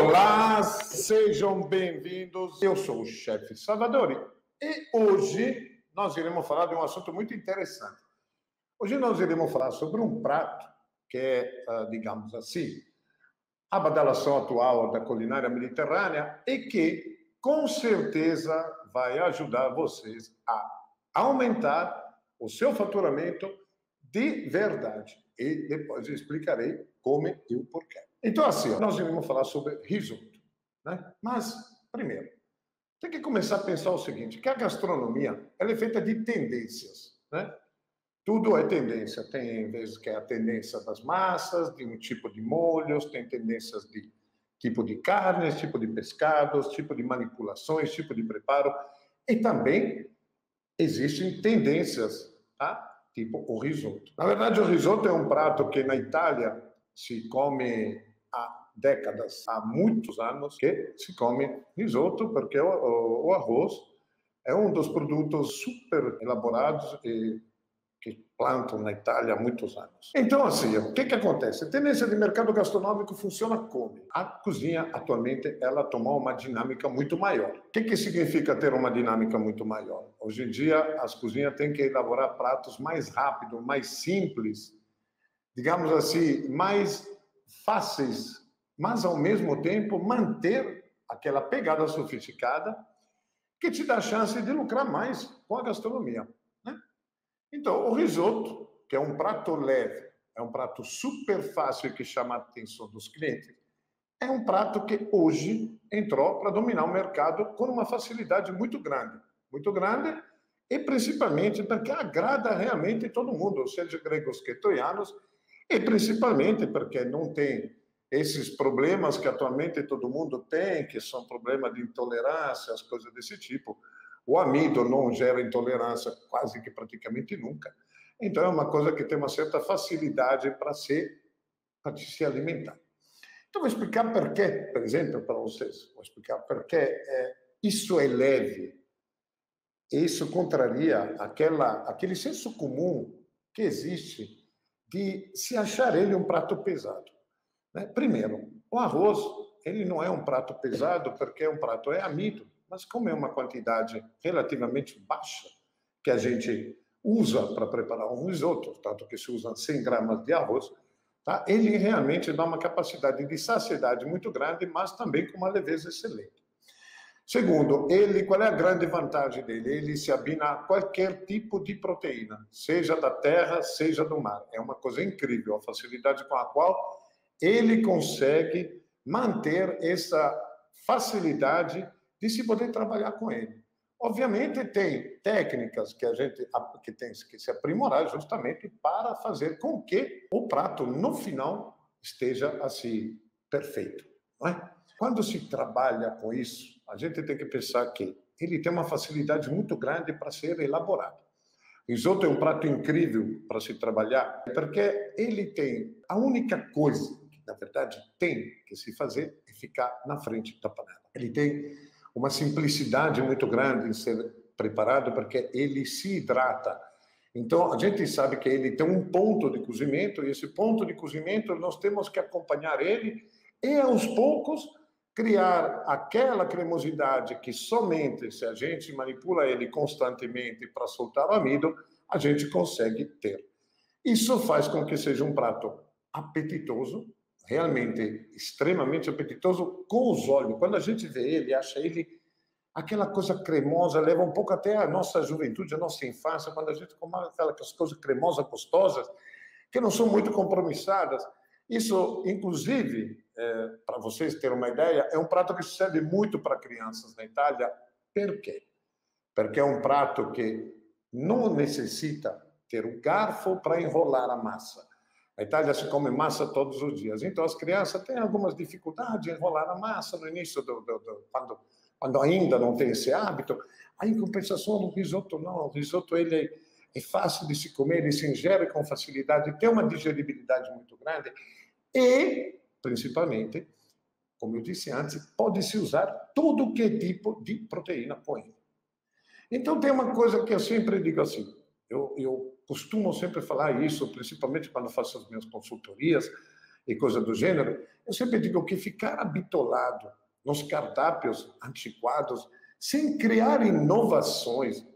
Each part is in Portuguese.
Olá, sejam bem-vindos. Eu sou o chefe Salvadori e hoje nós iremos falar de um assunto muito interessante. Hoje nós iremos falar sobre um prato que é, digamos assim, a badalação atual da culinária mediterrânea e que, com certeza, vai ajudar vocês a aumentar o seu faturamento de verdade. E depois eu explicarei como e o porquê. Então, assim, nós iremos falar sobre risoto, né? Mas, primeiro, tem que começar a pensar o seguinte, que a gastronomia ela é feita de tendências, né? Tudo é tendência. Tem vezes que é a tendência das massas, de um tipo de molhos, tem tendências de tipo de carnes, tipo de pescados, tipo de manipulações, tipo de preparo. E também existem tendências, tá? Tipo o risoto. Na verdade, o risoto é um prato que na Itália se come há décadas, há muitos anos que se come risoto, porque o arroz é um dos produtos super elaborados e que plantam na Itália há muitos anos. Então, assim, o que acontece? A tendência de mercado gastronômico funciona como? A cozinha, atualmente, ela tomou uma dinâmica muito maior. O que significa ter uma dinâmica muito maior? Hoje em dia, as cozinhas têm que elaborar pratos mais rápidos, mais simples, digamos assim, mais fáceis, mas, ao mesmo tempo, manter aquela pegada sofisticada que te dá a chance de lucrar mais com a gastronomia. Então, o risoto, que é um prato leve, é um prato super fácil que chama a atenção dos clientes, é um prato que hoje entrou para dominar o mercado com uma facilidade muito grande e principalmente porque agrada realmente todo mundo, seja gregos que troianos, e principalmente porque não tem esses problemas que atualmente todo mundo tem, que são problemas de intolerância, as coisas desse tipo. O amido não gera intolerância quase que praticamente nunca. Então, é uma coisa que tem uma certa facilidade para se alimentar. Então, vou explicar por quê, por exemplo, para vocês. Vou explicar por que isso é leve. Isso contraria aquele senso comum que existe de se achar ele um prato pesado. Né? Primeiro, o arroz, ele não é um prato pesado porque é um prato, é amido. Mas como é uma quantidade relativamente baixa que a gente usa para preparar um risoto, tanto que se usa 100 gramas de arroz, tá? Ele realmente dá uma capacidade de saciedade muito grande, mas também com uma leveza excelente. Segundo, qual é a grande vantagem dele? Ele se abina a qualquer tipo de proteína, seja da terra, seja do mar. É uma coisa incrível a facilidade com a qual ele consegue manter essa facilidade de se poder trabalhar com ele. Obviamente, tem técnicas que a gente tem que se aprimorar justamente para fazer com que o prato, no final, esteja assim, perfeito. Não é? Quando se trabalha com isso, a gente tem que pensar que ele tem uma facilidade muito grande para ser elaborado. O risoto é um prato incrível para se trabalhar, porque ele tem a única coisa que, na verdade, tem que se fazer é ficar na frente da panela. Ele tem uma simplicidade muito grande em ser preparado, porque ele se hidrata. Então, a gente sabe que ele tem um ponto de cozimento, e esse ponto de cozimento nós temos que acompanhar ele e, aos poucos, criar aquela cremosidade que somente se a gente manipula ele constantemente para soltar o amido, a gente consegue ter. Isso faz com que seja um prato apetitoso, realmente extremamente apetitoso, com os olhos. Quando a gente vê ele, acha ele aquela coisa cremosa, leva um pouco até a nossa juventude, a nossa infância, quando a gente come aquelas coisas cremosas, gostosas, que não são muito compromissadas. Isso, inclusive, para vocês terem uma ideia, é um prato que serve muito para crianças na Itália. Por quê? Porque é um prato que não necessita ter o garfo para enrolar a massa. Na Itália se come massa todos os dias. Então, as crianças têm algumas dificuldades em enrolar a massa no início, quando ainda não tem esse hábito. Aí, em compensação, o risoto não. O risoto ele é fácil de se comer, ele se ingere com facilidade, tem uma digeribilidade muito grande e, principalmente, como eu disse antes, pode-se usar todo que é tipo de proteína com ele. Então, tem uma coisa que eu sempre digo assim, eu costumo sempre falar isso, principalmente quando faço as minhas consultorias, e coisa do gênero, eu sempre digo que ficar habitolado nos cardápios antiquados, sem criar inovações,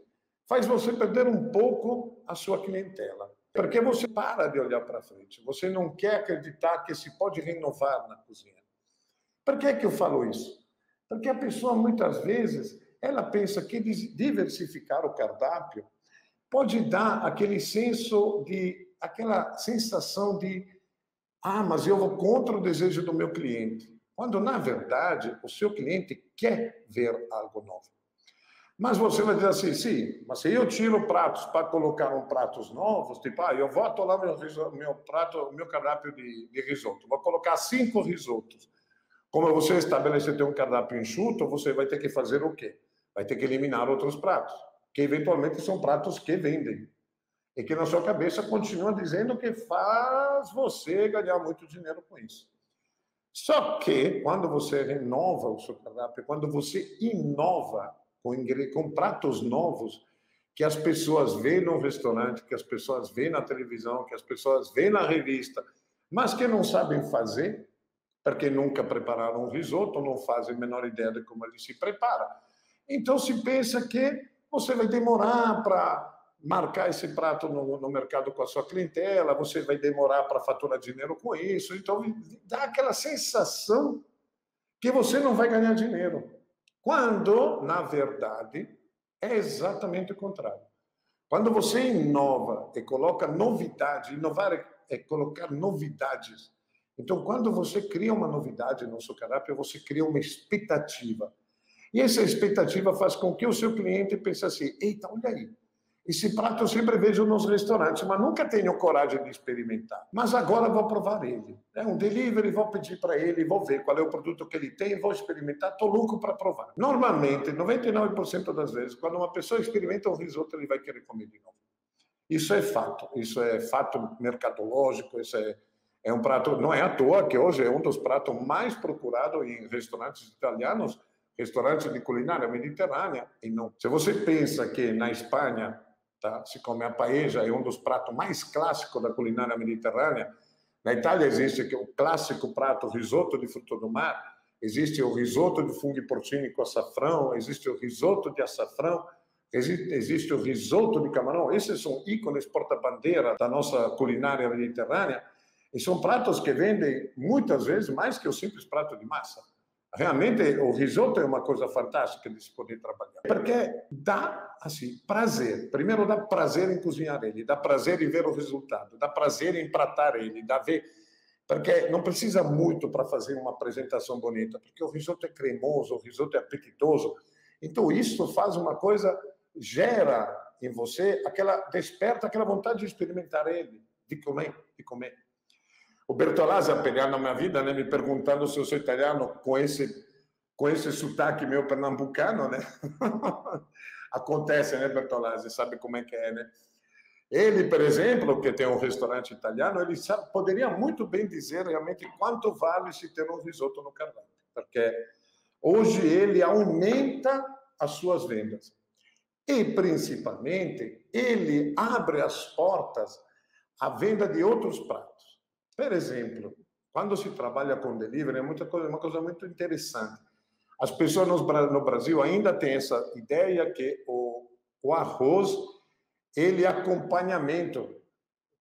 faz você perder um pouco a sua clientela. Porque você para de olhar para frente, você não quer acreditar que se pode renovar na cozinha. Por que é que eu falo isso? Porque a pessoa, muitas vezes, ela pensa que diversificar o cardápio pode dar aquele senso de, aquela sensação de, mas eu vou contra o desejo do meu cliente. Quando, na verdade, o seu cliente quer ver algo novo. Mas você vai dizer assim, sim, mas se eu tiro pratos para colocar pratos novos, tipo, eu vou atolar meu cardápio de risoto, vou colocar 5 risotos. Como você estabelecer um cardápio enxuto, você vai ter que fazer o quê? Vai ter que eliminar outros pratos, que eventualmente são pratos que vendem. E que na sua cabeça continua dizendo que faz você ganhar muito dinheiro com isso. Só que, quando você renova o seu cardápio, quando você inova com pratos novos, que as pessoas veem no restaurante, que as pessoas veem na televisão, que as pessoas veem na revista, mas que não sabem fazer, porque nunca prepararam um risoto, não fazem a menor ideia de como ele se prepara. Então, se pensa que você vai demorar para marcar esse prato no mercado com a sua clientela, você vai demorar para faturar dinheiro com isso. Então, dá aquela sensação que você não vai ganhar dinheiro. Quando, na verdade, é exatamente o contrário. Quando você inova e coloca novidade, inovar é colocar novidades. Então, quando você cria uma novidade no seu cardápio, você cria uma expectativa. E essa expectativa faz com que o seu cliente pense assim, eita, olha aí, esse prato eu sempre vejo nos restaurantes, mas nunca tenho coragem de experimentar. Mas agora vou provar ele. É um delivery, vou pedir para ele, vou ver qual é o produto que ele tem, vou experimentar, estou louco para provar. Normalmente, 99% das vezes, quando uma pessoa experimenta um risoto, ele vai querer comer de novo. Isso é fato mercadológico, isso é um prato, não é à toa que hoje é um dos pratos mais procurados em restaurantes italianos, restaurantes de culinária mediterrânea. E não. Se você pensa que na Espanha se come a paella, é um dos pratos mais clássicos da culinária mediterrânea. Na Itália existe o clássico prato risoto de fruto do mar, existe o risoto de funghi porcini com açafrão, existe o risoto de açafrão, existe o risoto de camarão. Esses são ícones porta-bandeira da nossa culinária mediterrânea e são pratos que vendem muitas vezes mais que o simples prato de massa. Realmente, o risoto é uma coisa fantástica de se poder trabalhar. Porque dá, assim, prazer. Primeiro, dá prazer em cozinhar ele, dá prazer em ver o resultado, dá prazer em pratar ele, dá ver... Porque não precisa muito para fazer uma apresentação bonita, porque o risoto é cremoso, o risoto é apetitoso. Então, isso faz uma coisa, gera em você, desperta aquela vontade de experimentar ele, de comer. O Bertolazzi ha pegado na minha vida, né, me perguntando se eu sou italiano com esse sotaque meu pernambucano, né? Acontece, né, Bertolazzi? Sabe como é que é, né? Ele, por exemplo, que tem um restaurante italiano, ele poderia muito bem dizer realmente quanto vale se ter um risoto no cardápio, porque hoje ele aumenta as suas vendas. E, principalmente, ele abre as portas à venda de outros pratos. Por exemplo, quando se trabalha com delivery, é uma coisa muito interessante. As pessoas no Brasil ainda têm essa ideia que o arroz ele é acompanhamento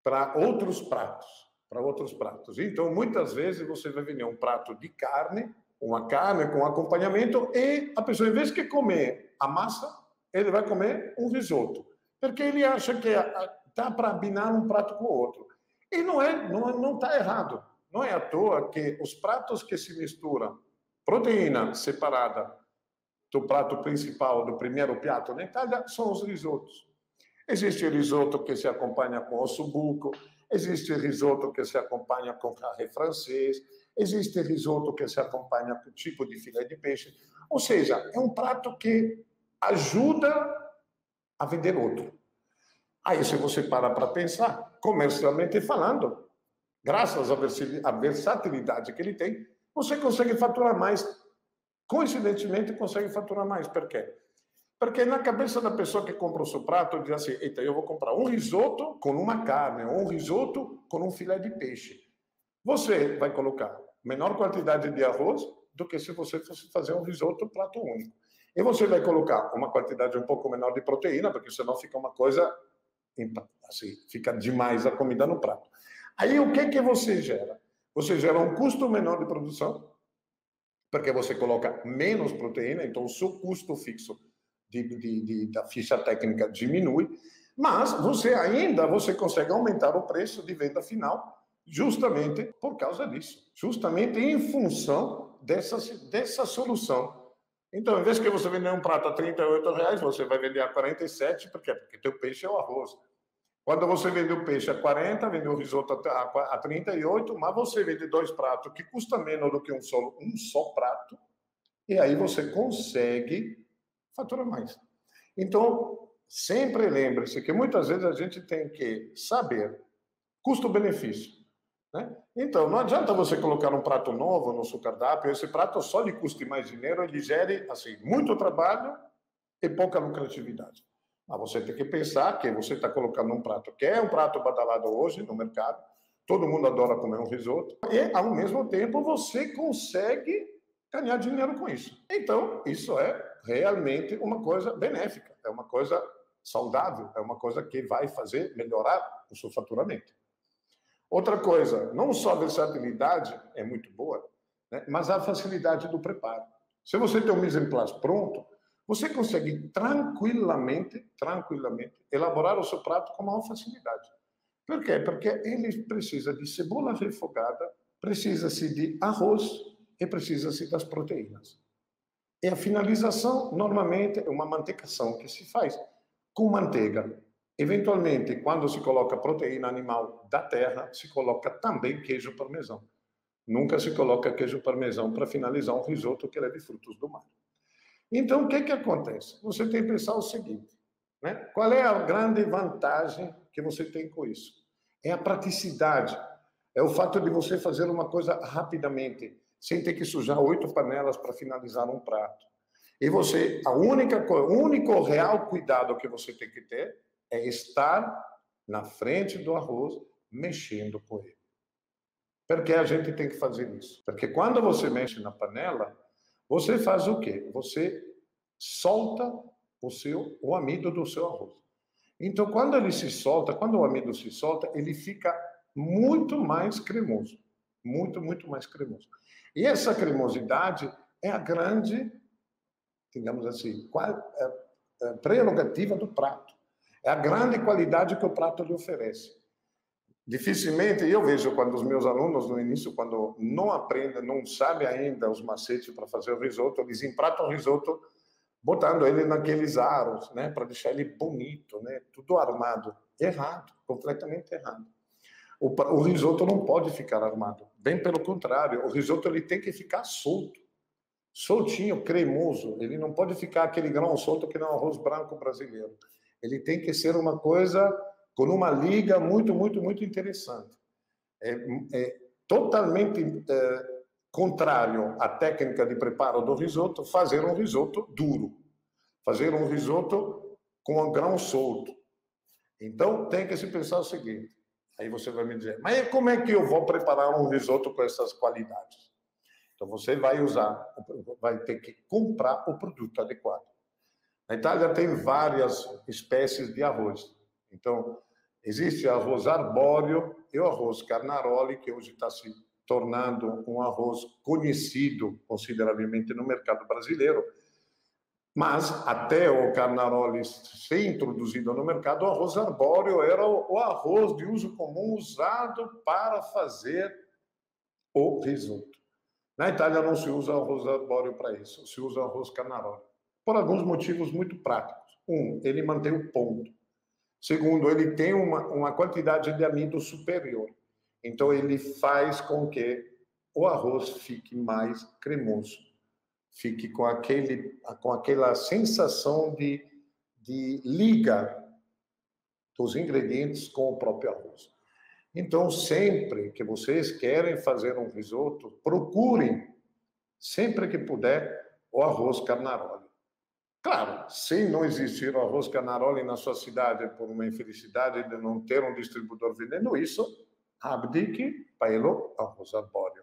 para outros pratos. Então, muitas vezes você vai vender um prato de carne, uma carne com acompanhamento, e a pessoa, em vez de comer a massa, ele vai comer um risoto, porque ele acha que dá para abinar um prato com o outro. E não está errado. Não é à toa que os pratos que se misturam, proteína separada do prato principal, do primeiro piatto na Itália, são os risotos. Existe o risoto que se acompanha com ossobuco, existe o risoto que se acompanha com carré francês, existe o risoto que se acompanha com tipo de filé de peixe. Ou seja, é um prato que ajuda a vender outro. Aí, se você para pensar, comercialmente falando, graças à versatilidade que ele tem, você consegue faturar mais. Coincidentemente, consegue faturar mais. Por quê? Porque na cabeça da pessoa que compra o seu prato, diz assim, eita, eu vou comprar um risoto com uma carne, ou um risoto com um filé de peixe. você vai colocar menor quantidade de arroz do que se você fosse fazer um risoto prato único. E você vai colocar uma quantidade um pouco menor de proteína, porque senão fica uma coisa assim, fica demais a comida no prato. Aí o que você gera? Você gera um custo menor de produção, porque você coloca menos proteína, então o seu custo fixo da ficha técnica diminui, mas você consegue aumentar o preço de venda final justamente por causa disso, justamente em função dessa solução. Então, em vez que você vender um prato a R$ 38, você vai vender a 47, por quê? Porque teu peixe é o arroz. Quando você vende o peixe a 40, vende o risoto a 38, mas você vende 2 pratos que custa menos do que um só prato, e aí você consegue faturar mais. Então, sempre lembre-se que muitas vezes a gente tem que saber custo-benefício. Né? Então, não adianta você colocar um prato novo no seu cardápio, esse prato só lhe custe mais dinheiro, ele gere assim, muito trabalho e pouca lucratividade. Mas você tem que pensar que você está colocando um prato que é um prato badalado hoje no mercado, todo mundo adora comer um risoto, e ao mesmo tempo você consegue ganhar dinheiro com isso. Então, isso é realmente uma coisa benéfica, é uma coisa saudável, é uma coisa que vai fazer melhorar o seu faturamento. Outra coisa, não só a versatilidade é muito boa, né, mas a facilidade do preparo. Se você tem um mise en place pronto, você consegue tranquilamente elaborar o seu prato com maior facilidade. Por quê? Porque ele precisa de cebola refogada, precisa-se de arroz e precisa-se das proteínas. E a finalização, normalmente, é uma mantecação que se faz com manteiga. Eventualmente, quando se coloca proteína animal da terra, se coloca também queijo parmesão. Nunca se coloca queijo parmesão para finalizar um risoto que é de frutos do mar. Então, o que acontece? Você tem que pensar o seguinte, né? Qual é a grande vantagem que você tem com isso? É a praticidade. É o fato de você fazer uma coisa rapidamente, sem ter que sujar 8 panelas para finalizar um prato. E o único real cuidado que você tem que ter é estar na frente do arroz, mexendo com ele. Por que a gente tem que fazer isso? Porque quando você mexe na panela, você faz o quê? Você solta o amido do seu arroz. Então, quando o amido se solta, ele fica muito mais cremoso. Muito mais cremoso. E essa cremosidade é a grande, digamos assim, prerrogativa do prato. É a grande qualidade que o prato lhe oferece. Dificilmente, eu vejo quando os meus alunos, no início, quando não aprendem, não sabem ainda os macetes para fazer o risoto, eles empratam o risoto botando ele naqueles aros, né, para deixar ele bonito, né, tudo armado. Errado, completamente errado. O risoto não pode ficar armado. Bem pelo contrário, o risoto ele tem que ficar solto. Soltinho, cremoso. Ele não pode ficar aquele grão solto que não é o arroz branco brasileiro. Ele tem que ser uma coisa com uma liga muito interessante. É totalmente contrário à técnica de preparo do risoto, fazer um risoto duro. Fazer um risoto com um grão solto. Então, tem que se pensar o seguinte. Aí você vai me dizer, mas como é que eu vou preparar um risoto com essas qualidades? Então, você vai ter que comprar o produto adequado. Na Itália tem várias espécies de arroz. Então, existe arroz arbóreo e o arroz carnaroli, que hoje está se tornando um arroz conhecido consideravelmente no mercado brasileiro. Mas, até o carnaroli ser introduzido no mercado, o arroz arbóreo era o arroz de uso comum usado para fazer o risoto. Na Itália não se usa arroz arbóreo para isso, se usa arroz carnaroli. Por alguns motivos muito práticos. Ele mantém o ponto. Segundo, ele tem uma quantidade de amido superior. Então, ele faz com que o arroz fique mais cremoso. Fique com aquela sensação de liga dos ingredientes com o próprio arroz. Então, sempre que vocês querem fazer um risoto, procurem, sempre que puder, o arroz carnaroli. Claro, se não existir o arroz carnaroli na sua cidade por uma infelicidade de não ter um distribuidor vendendo isso, abdique pelo arroz arbóreo.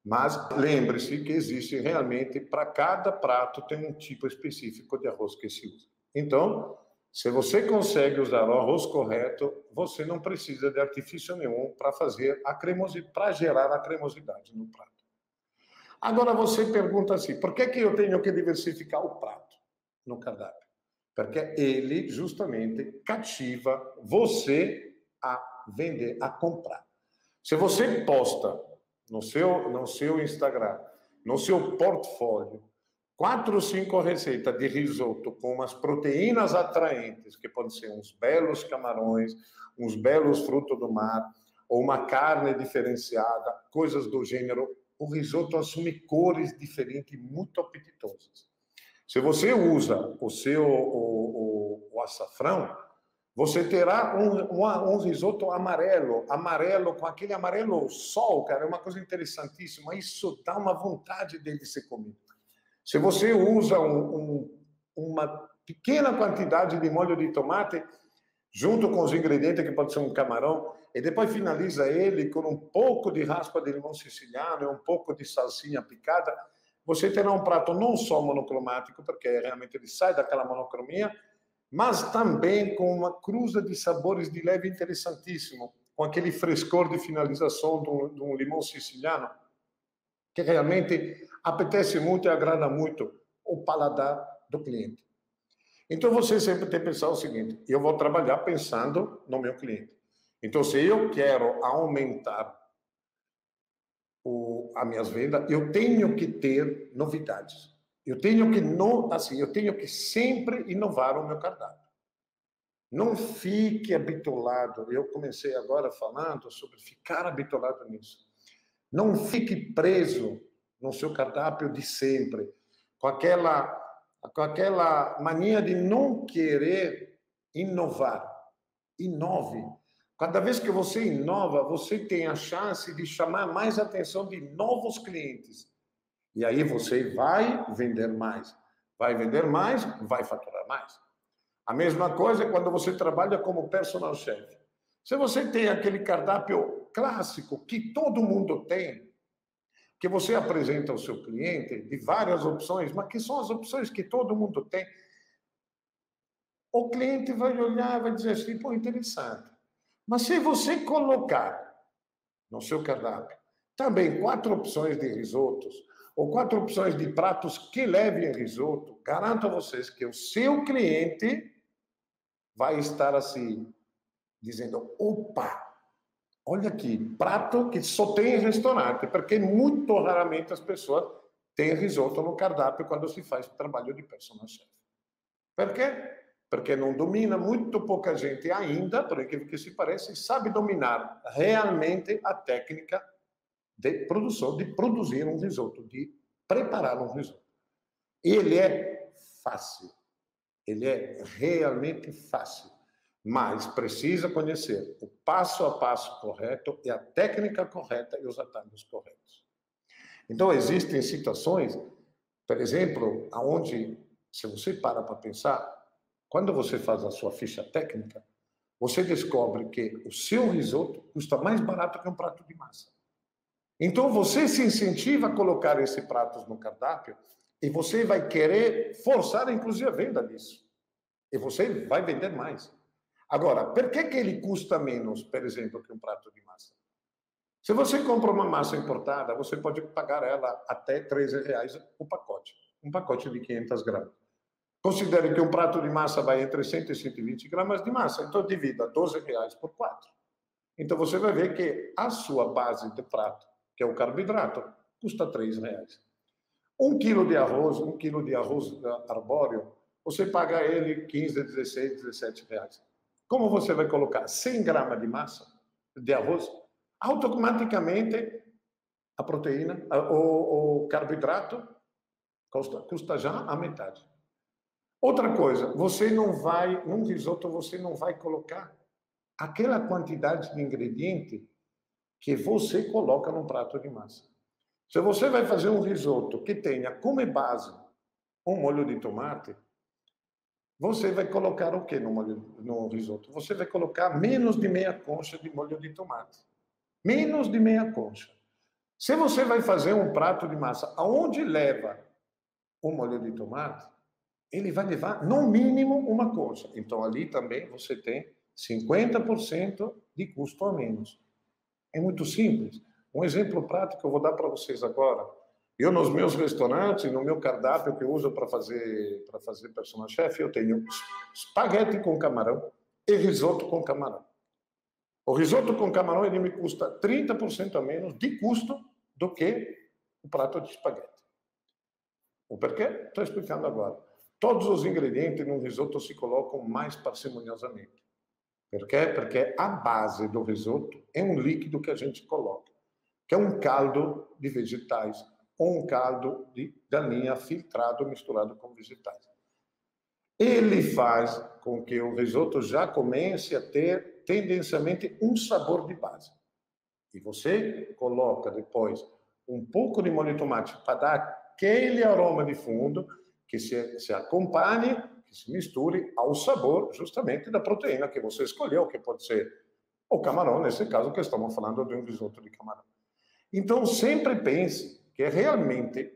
Mas lembre-se que existe realmente, para cada prato, tem um tipo específico de arroz que se usa. Então, se você consegue usar o arroz correto, você não precisa de artifício nenhum para fazer a cremosidade, para gerar a cremosidade no prato. Agora você pergunta assim, por que eu tenho que diversificar o prato no cardápio? Porque ele justamente cativa você a vender, a comprar. Se você posta no seu Instagram, no seu portfólio, 4 ou 5 receitas de risoto com umas proteínas atraentes, que podem ser uns belos camarões, uns belos frutos do mar, ou uma carne diferenciada, coisas do gênero, o risoto assume cores diferentes, muito apetitosas. Se você usa o açafrão, você terá um risoto amarelo com aquele amarelo sol, cara, é uma coisa interessantíssima. Isso dá uma vontade dele ser comido. Se você usa uma pequena quantidade de molho de tomate, junto com os ingredientes, que pode ser um camarão, e depois finaliza ele com um pouco de raspa de limão siciliano e um pouco de salsinha picada, você terá um prato não só monocromático, porque realmente ele sai daquela monocromia, mas também com uma cruza de sabores de leve interessantíssimo, com aquele frescor de finalização de um limão siciliano, que realmente apetece muito e agrada muito o paladar do cliente. Então, você sempre tem que pensar o seguinte, eu vou trabalhar pensando no meu cliente. Então, se eu quero aumentar as minhas vendas, eu tenho que ter novidades. Eu tenho que sempre inovar o meu cardápio. Não fique habituado. Eu comecei agora falando sobre ficar habituado nisso. Não fique preso no seu cardápio de sempre, com aquela mania de não querer inovar. Inove. Cada vez que você inova, você tem a chance de chamar mais atenção de novos clientes. E aí você vai vender mais. Vai vender mais, vai faturar mais. A mesma coisa é quando você trabalha como personal chef. Se você tem aquele cardápio clássico que todo mundo tem, que você apresenta ao seu cliente de várias opções, mas que são as opções que todo mundo tem, o cliente vai olhar e vai dizer assim, pô, interessante. Mas se você colocar no seu cardápio também 4 opções de risotos, ou 4 opções de pratos que levem risoto, garanto a vocês que o seu cliente vai estar assim, dizendo, opa, olha aqui, prato que só tem em restaurante, porque muito raramente as pessoas têm risoto no cardápio quando se faz trabalho de personal chef. Por quê? Porque não domina, muito pouca gente ainda, por aquilo que se parece, sabe dominar realmente a técnica de produção, de produzir um risoto, de preparar um risoto. Ele é fácil, ele é realmente fácil, mas precisa conhecer o passo a passo correto e a técnica correta e os atalhos corretos. Então, existem situações, por exemplo, onde, se você para pensar, quando você faz a sua ficha técnica, você descobre que o seu risoto custa mais barato que um prato de massa. Então, você se incentiva a colocar esses pratos no cardápio e você vai querer forçar, inclusive, a venda disso. E você vai vender mais. Agora, por que ele custa menos, por exemplo, que um prato de massa? Se você compra uma massa importada, você pode pagar ela até R$13 o pacote. Um pacote de 500 gramas. Considere que um prato de massa vai entre 100 e 120 gramas de massa. Então, divida R$12 por 4. Então, você vai ver que a sua base de prato, que é o carboidrato, custa R$3. 1 quilo de arroz arbóreo, você paga ele 15, 16, R$17. Como você vai colocar 100 gramas de massa de arroz, automaticamente a proteína, o carboidrato custa já a metade. Outra coisa, você não vai, num risoto, você não vai colocar aquela quantidade de ingrediente que você coloca num prato de massa. Se você vai fazer um risoto que tenha como base um molho de tomate, você vai colocar o que no risoto? Você vai colocar menos de meia concha de molho de tomate. Menos de meia concha. Se você vai fazer um prato de massa aonde leva o molho de tomate, ele vai levar no mínimo uma concha. Então ali também você tem 50% de custo a menos. É muito simples. Um exemplo prático que eu vou dar para vocês agora. Eu, nos meus restaurantes, no meu cardápio que eu uso para fazer personal chef, eu tenho espaguete com camarão e risoto com camarão. O risoto com camarão ele me custa 30% a menos de custo do que o prato de espaguete. O porquê? Estou explicando agora. Todos os ingredientes no risoto se colocam mais parcimoniosamente. Por quê? Porque a base do risoto é um líquido que a gente coloca, que é um caldo de vegetais ou um caldo de galinha filtrado misturado com vegetais. Ele faz com que o risoto já comece a ter tendencialmente um sabor de base. E você coloca depois um pouco de molho de tomate para dar aquele aroma de fundo que se acompanhe, que se misture ao sabor justamente da proteína que você escolheu, que pode ser o camarão, nesse caso que estamos falando de um risoto de camarão. Então, sempre pense que realmente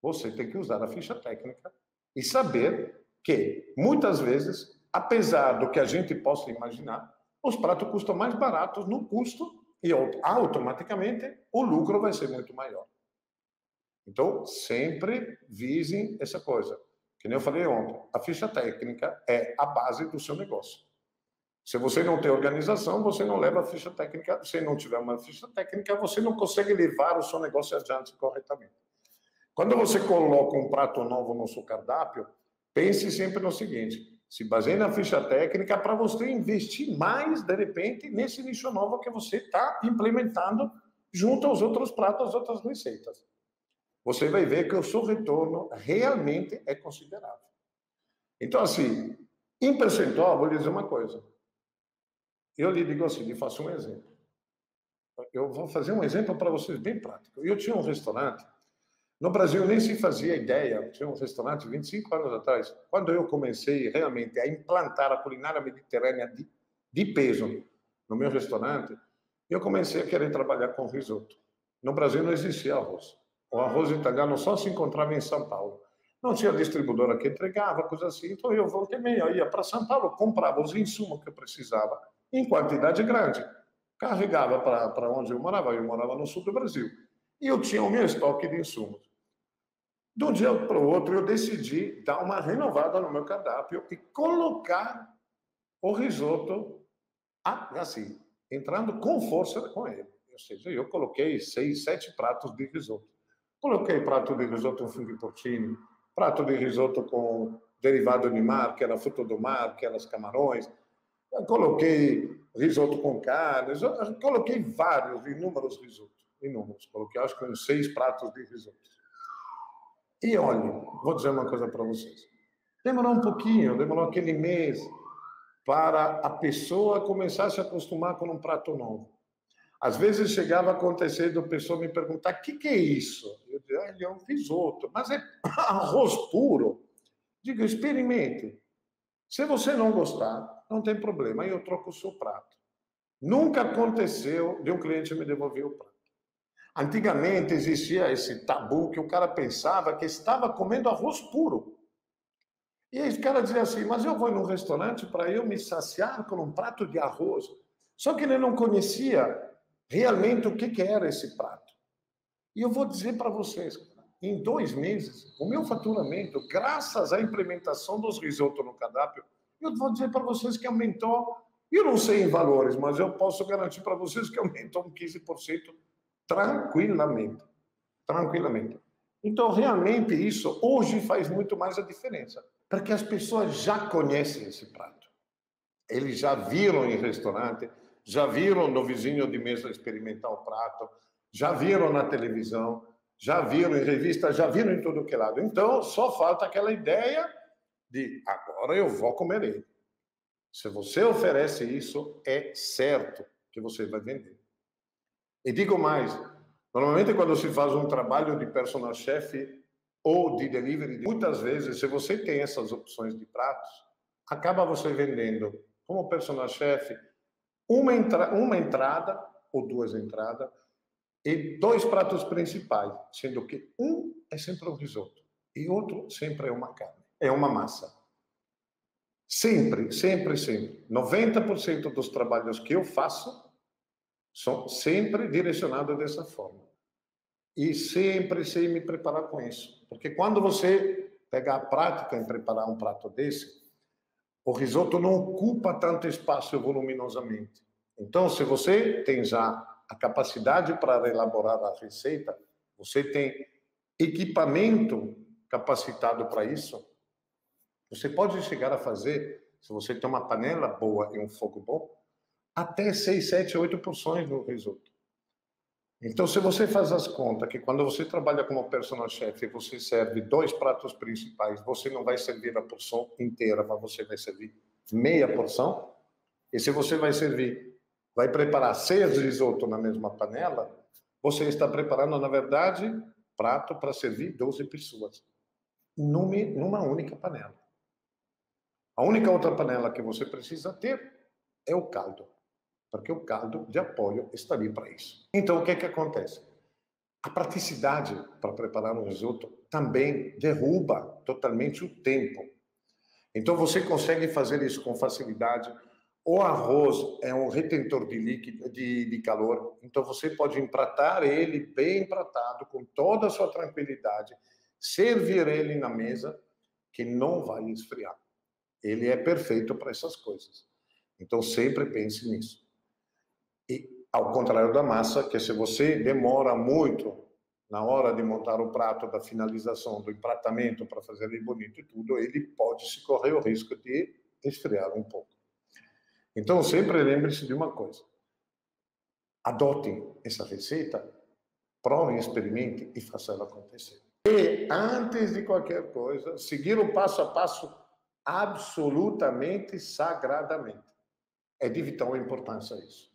você tem que usar a ficha técnica e saber que, muitas vezes, apesar do que a gente possa imaginar, os pratos custam mais baratos no custo e automaticamente o lucro vai ser muito maior. Então, sempre visem essa coisa. Que nem eu falei ontem, a ficha técnica é a base do seu negócio. Se você não tem organização, você não leva a ficha técnica. Se não tiver uma ficha técnica, você não consegue levar o seu negócio adiante corretamente. Quando você coloca um prato novo no seu cardápio, pense sempre no seguinte: se baseie na ficha técnica para você investir mais, de repente, nesse nicho novo que você está implementando junto aos outros pratos, às outras receitas. Você vai ver que o seu retorno realmente é considerável. Então, assim, em percentual, vou lhe dizer uma coisa. Eu lhe digo assim, lhe faço um exemplo. Eu vou fazer um exemplo para vocês bem prático. Eu tinha um restaurante, no Brasil nem se fazia ideia, tinha um restaurante 25 anos atrás, quando eu comecei realmente a implantar a culinária mediterrânea de peso no meu restaurante, eu comecei a querer trabalhar com risoto. No Brasil não existia arroz. O arroz italiano só se encontrava em São Paulo. Não tinha distribuidora que entregava, coisa assim. Então eu voltei meio, eu ia para São Paulo, comprava os insumos que eu precisava em quantidade grande, carregava para onde eu morava no sul do Brasil, e eu tinha o meu estoque de insumos. De um dia para o outro, eu decidi dar uma renovada no meu cardápio e colocar o risoto assim, entrando com força com ele. Ou seja, eu coloquei 6, 7 pratos de risoto. Coloquei prato de risoto com funghi porcini, prato de risoto com derivado de mar, que era fruto do mar, que eram os camarões. Eu coloquei risoto com carnes, eu coloquei inúmeros risotos, inúmeros. Coloquei, acho que uns 6 pratos de risoto. E olha, vou dizer uma coisa para vocês. Demorou um pouquinho, demorou aquele mês para a pessoa começar a se acostumar com um prato novo. Às vezes chegava a acontecer do pessoa me perguntar: o que é isso? Eu dizia: é um risoto, mas é arroz puro. Digo: experimente. Se você não gostar, não tem problema, aí eu troco o seu prato. Nunca aconteceu de um cliente me devolver o prato. Antigamente existia esse tabu que o cara pensava que estava comendo arroz puro. E aí o cara dizia assim: mas eu vou num restaurante para eu me saciar com um prato de arroz. Só que ele não conhecia realmente o que era esse prato. E eu vou dizer para vocês, em 2 meses, o meu faturamento, graças à implementação dos risotos no cardápio, eu vou dizer para vocês que aumentou, eu não sei em valores, mas eu posso garantir para vocês que aumentou um 15% tranquilamente. Tranquilamente. Então, realmente, isso hoje faz muito mais a diferença, porque as pessoas já conhecem esse prato. Eles já viram em restaurante, já viram no vizinho de mesa experimentar o prato, já viram na televisão, já viram em revista, já viram em tudo que é lado. Então, só falta aquela ideia de agora eu vou comer ele. Se você oferece isso, é certo que você vai vender. E digo mais, normalmente quando se faz um trabalho de personal chef ou de delivery, muitas vezes, se você tem essas opções de pratos, acaba você vendendo como personal chef uma entrada ou 2 entradas, e 2 pratos principais, sendo que um é sempre um risoto e outro sempre é uma carne, é uma massa. Sempre, sempre, sempre. 90% dos trabalhos que eu faço são sempre direcionados dessa forma. E sempre sei me preparar com isso. Porque quando você pega a prática em preparar um prato desse, o risoto não ocupa tanto espaço voluminosamente. Então, se você tem já a capacidade para elaborar a receita, você tem equipamento capacitado para isso, você pode chegar a fazer, se você tem uma panela boa e um fogo bom, até 6, 7, 8 porções no risoto. Então, se você faz as contas que quando você trabalha como personal chef e você serve 2 pratos principais, você não vai servir a porção inteira, mas você vai servir meia porção. E se você vai preparar 6 risotos na mesma panela, você está preparando, na verdade, prato para servir 12 pessoas numa única panela. A única outra panela que você precisa ter é o caldo, porque o caldo de apoio está ali para isso. Então, o que acontece? A praticidade para preparar um risoto também derruba totalmente o tempo. Então, você consegue fazer isso com facilidade. O arroz é um retentor de líquido, de calor, então você pode empratar ele bem empratado, com toda a sua tranquilidade, servir ele na mesa, que não vai esfriar. Ele é perfeito para essas coisas. Então, sempre pense nisso. E, ao contrário da massa, que se você demora muito na hora de montar o prato, da finalização, do empratamento para fazer ele bonito e tudo, ele pode se correr o risco de esfriar um pouco. Então, sempre lembre-se de uma coisa. Adotem essa receita, provem, experimentem e façam ela acontecer. E, antes de qualquer coisa, seguir o passo a passo absolutamente sagradamente. É de vital importância isso.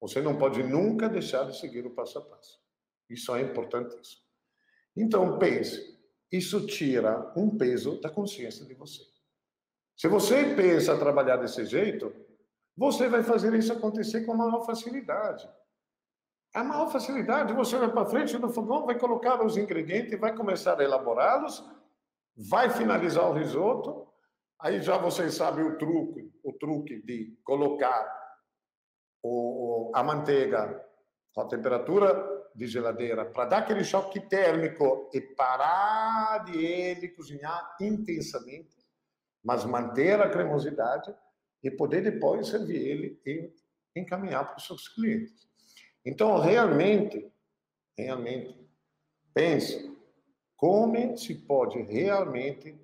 Você não pode nunca deixar de seguir o passo a passo. Isso é importantíssimo. Então, pense, isso tira um peso da consciência de você. Se você pensa trabalhar desse jeito, você vai fazer isso acontecer com maior facilidade. A maior facilidade, você vai para frente do fogão, vai colocar os ingredientes, vai começar a elaborá-los, vai finalizar o risoto. Aí já vocês sabem o truque de colocar a manteiga com a temperatura de geladeira para dar aquele choque térmico e parar de ele cozinhar intensamente, mas manter a cremosidade e poder depois servir ele e encaminhar para os seus clientes. Então, realmente, pense como se pode realmente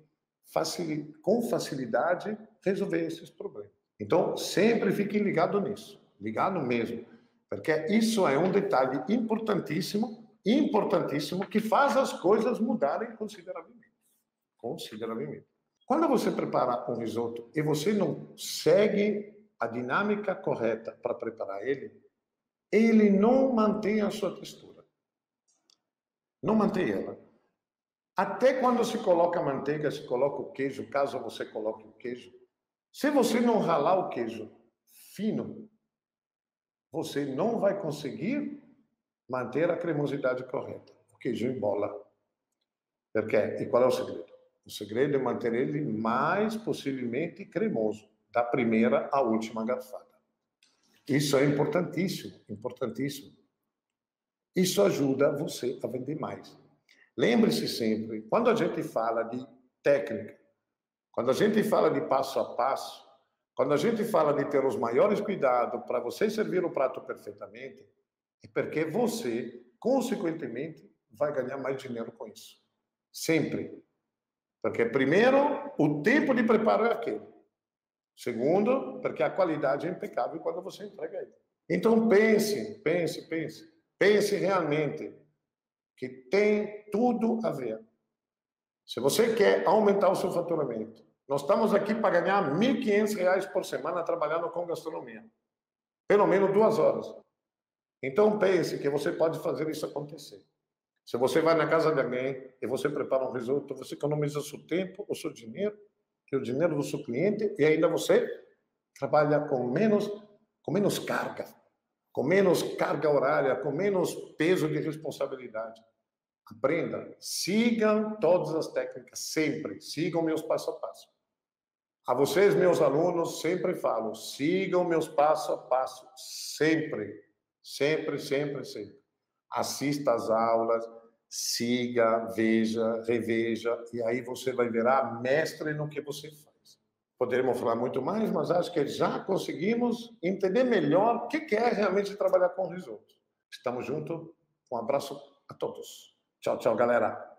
com facilidade resolver esses problemas. Então, sempre fique ligado nisso, ligado mesmo, porque isso é um detalhe importantíssimo, que faz as coisas mudarem consideravelmente. Quando você prepara um risoto e você não segue a dinâmica correta para preparar ele não mantém a sua textura. Não mantém ela. Até quando se coloca a manteiga, se coloca o queijo, caso você coloque o queijo, se você não ralar o queijo fino, você não vai conseguir manter a cremosidade correta. O queijo embola. E qual é o segredo? O segredo é manter ele mais possivelmente cremoso, da primeira à última garfada. Isso é importantíssimo, importantíssimo. Isso ajuda você a vender mais. Lembre-se sempre, quando a gente fala de técnica, quando a gente fala de passo a passo, quando a gente fala de ter os maiores cuidados para você servir o prato perfeitamente, é porque você, consequentemente, vai ganhar mais dinheiro com isso. Sempre. Porque, primeiro, o tempo de preparo é aquele. Segundo, porque a qualidade é impecável quando você entrega ele. Então, pense. Pense realmente que tem tudo a ver. Se você quer aumentar o seu faturamento, nós estamos aqui para ganhar R$ 1.500 por semana trabalhando com gastronomia. Pelo menos 2 horas. Então, pense que você pode fazer isso acontecer. Se você vai na casa de alguém e você prepara um risoto, você economiza o seu tempo, o seu dinheiro, e o dinheiro do seu cliente, e ainda você trabalha com menos carga, com menos carga horária, com menos peso de responsabilidade. Aprenda, sigam todas as técnicas, sempre, sigam meus passo a passo. A vocês, meus alunos, sempre falo, sigam meus passo a passo, sempre, sempre, sempre, sempre. Assista às aulas, siga, veja, reveja, e aí você vai virar mestre no que você faz. Poderíamos falar muito mais, mas acho que já conseguimos entender melhor o que é realmente trabalhar com risoto. Estamos juntos, um abraço a todos. Tchau, tchau, galera.